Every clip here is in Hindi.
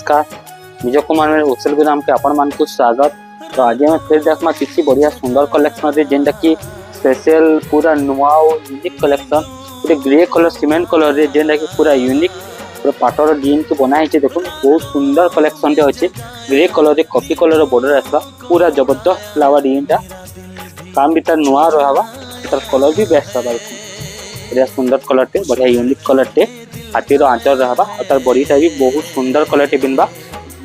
नमस्कार निज कुमार होलसेल गोदाम के आपण मान को स्वागत। तो आज हमें फिर देखमा किसी बढ़िया सुंदर कलेक्शन रे जेंटा की स्पेशल पूरा नुआ और यूनिक कलेक्शन पूरे ग्रे कलर सीमेंट कलर रे जेंटा की पूरा यूनिक पूरा पाटर डिजाइन के बना है। देखो बहुत सुंदर कलेक्शन रे अच्छे ग्रे कलर रे कॉफी कलर बॉर्डर आसवा पूरा जबरदस्त फ्लावर डिजाइन काम भी तार नुआ रहा तार कलर भी बेस्ट रहा। बढ़िया सुंदर कलर टे बढ़िया यूनिक कलर टे हाथीर आंचल रहा और तार बॉडीटा भी बहुत सुंदर कलर टे पिनबा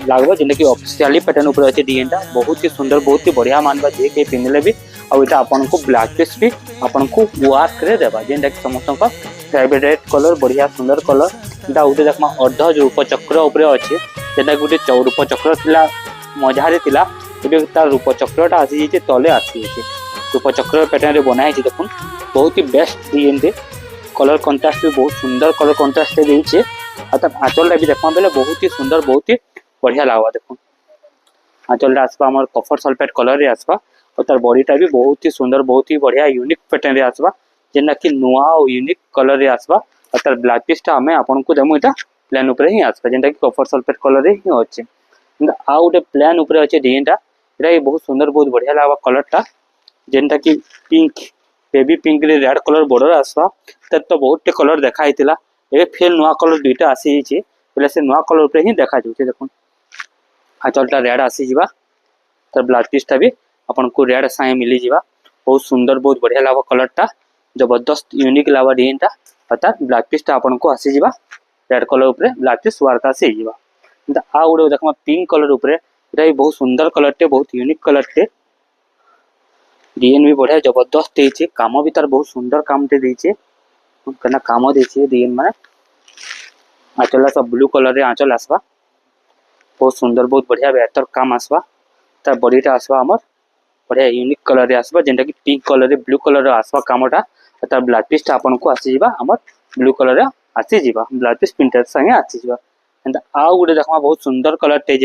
लागबा जेंटा कि ऑफिशियली पैटर्न ऊपर अच्छे डिजाइनटा बहुत ही सुंदर बहुत ही बढ़िया मानबा जे के पिनले भी और इटा आपन को ब्लैक पीस भी आपन को वर्क करे देबा जेंटा कि समस्त का फेवरेट कलर बढ़िया सुंदर कलर इटा उते देखमा अर्ध रूप चक्र ऊपर अच्छे जेंटा कि गुटे रूप चक्र थिला मझारे थिला गुटे तार रूप चक्रटा आसी जे तले आसी जे रूप चक्र पैटर्न रे बनाई जे देखुन बहुत ही बेस्ट डिजाइन टे कलर कंट्रास्ट भी बहुत सुंदर कलर कंट्रास्ट देइछे आ त आंचलटा भी देखमा बेले बहुत ही सुंदर बहुत ही बढ़िया लागबा। देखो आंचलटा आसबा हमर कफर सल्फेट कलर रे आसबा और तार बॉडीटा भी बहुत ही सुंदर बहुत ही बढ़िया यूनिक पैटर्न रे आसबा जेना कि नुआ और यूनिक कलर रे आसबा और तार ब्लैक पीसटा हमें आपन को देमु एटा प्लेन ऊपर ही आसबा जेना कि कफर सल्फेट कलर रे ही अछि आ उटे प्लेन ऊपर अछि डिजाइनटा एटा भी बहुत सुंदर बहुत बढ़िया लागबा कलरटा जेनटा कि पिंक बेबी पिंक रे रेड कलर बॉर्डर आसवा तब तो बहुत कलर देखा हितला ए फेल नुआ कलर दुईटा आसी हिचे पहले से नुआ कलर पे ही देखा जाउछे। देखो आंचलटा रेड आसी जिबा तर ब्लाउज पीसटा भी अपन को रेड साए मिली जिबा बहुत सुंदर बहुत बढ़िया लागबा कलरटा जबरदस्त यूनिक लागबा डिजाइनटा पता ब्लाउज पीसटा अपन को आसी जिबा रेड कलर ऊपर ब्लाउज पीस वर्क आसी जिबा त आ उडे देखमा पिंक कलर ऊपर एटा भी बहुत सुंदर कलर टे बहुत यूनिक कलर टे डिजाइन भी बढ़िया जबरदस्त देइछे काम भी तार बहुत सुंदर काम ते देइछे कना काम देइछे डिजाइन माने आंचल सब ब्लू कलर रे आंचल आसबा बहुत सुंदर बहुत बढ़िया बेहतर काम आसबा तार बॉडीटा आसबा हमर बढ़िया यूनिक कलर रे आसबा जेंटा कि पिंक कलर रे ब्लू कलर रे आसबा कामटा तार ब्लाउज पीसटा आपन को आसी जिबा हमर ब्लू कलर रे आसी जिबा ब्लाउज पीस प्रिंटर संगे आसी जिबा एंड आ गुडे देखमा बहुत सुंदर कलर टे जेन